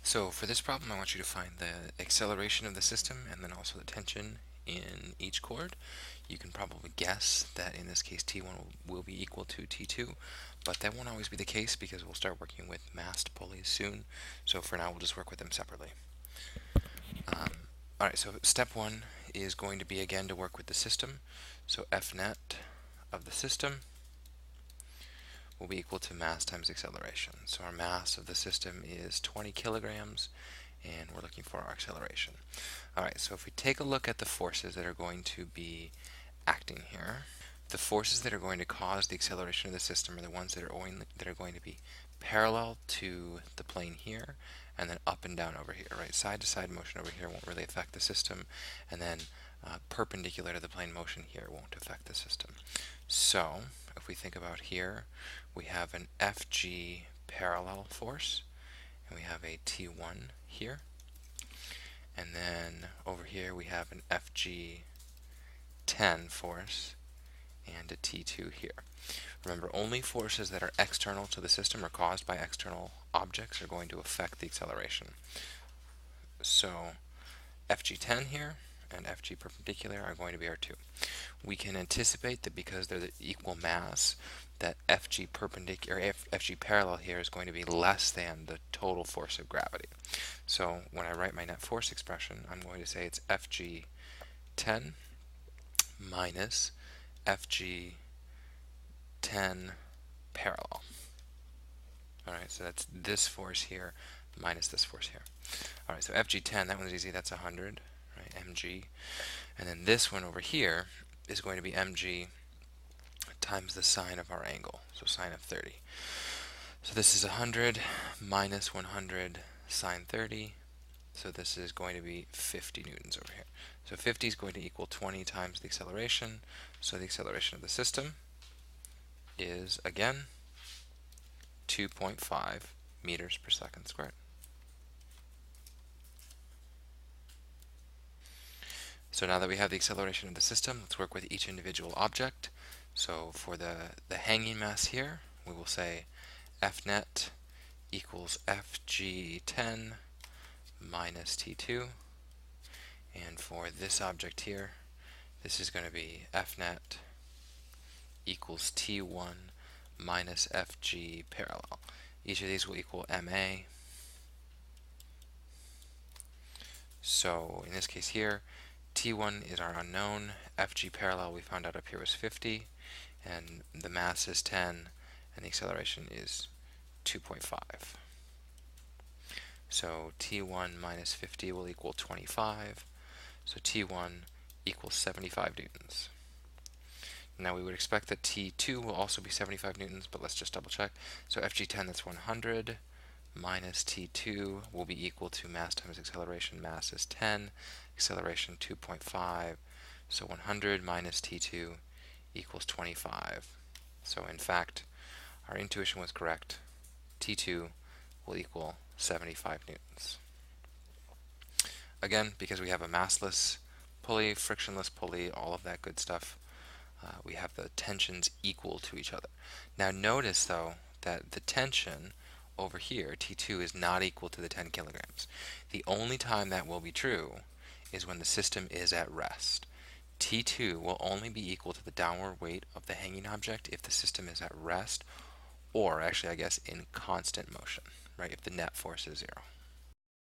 So for this problem, I want you to find the acceleration of the system and then also the tension in each chord. You can probably guess that in this case T1 will be equal to T2, but that won't always be the case because we'll start working with massed pulleys soon. So for now, we'll just work with them separately. Alright, so step one is going to be again to work with the system. So F net of the system will be equal to mass times acceleration. So our mass of the system is 20 kilograms, and we're looking for our acceleration. Alright, so if we take a look at the forces that are going to be acting here, the forces that are going to cause the acceleration of the system are the ones that are going to be parallel to the plane here, and then up and down over here, right? Side to side motion over here won't really affect the system, and then perpendicular to the plane motion here won't affect the system. So if we think about here, we have an FG parallel force, and we have a T1 here, and then over here we have an FG10 force and a T2 here. Remember, only forces that are external to the system or caused by external objects are going to affect the acceleration. So FG10 here and FG perpendicular are going to be our two. We can anticipate that because they're the equal mass, that FG perpendicular, FG parallel here is going to be less than the total force of gravity. So when I write my net force expression, I'm going to say it's FG10 minus FG10 parallel. Alright, so that's this force here minus this force here. Alright, so FG10, that one's easy, that's 100, right, mg. And then this one over here is going to be mg times the sine of our angle, so sine of 30. So this is 100 minus 100 sine 30, so this is going to be 50 newtons over here. So 50 is going to equal 20 times the acceleration, so the acceleration of the system is, again, 2.5 meters per second squared. So now that we have the acceleration of the system, let's work with each individual object. So for the hanging mass here, we will say F net equals FG10 minus T2. And for this object here, this is going to be F net equals T1 minus FG parallel. Each of these will equal MA. So in this case here, T1 is our unknown, FG parallel we found out up here was 50, and the mass is 10, and the acceleration is 2.5. So T1 minus 50 will equal 25, so T1 equals 75 newtons. Now we would expect that T2 will also be 75 newtons, but let's just double check. So FG10, that's 100, minus T2 will be equal to mass times acceleration. Mass is 10, acceleration 2.5, so 100 minus T2 equals 25. So in fact, our intuition was correct. T2 will equal 75 newtons. Again, because we have a massless pulley, frictionless pulley, all of that good stuff, we have the tensions equal to each other. Now notice, though, that the tension over here, T2, is not equal to the 10 kilograms. The only time that will be true is when the system is at rest. T2 will only be equal to the downward weight of the hanging object if the system is at rest, or actually, I guess, in constant motion, right, if the net force is 0.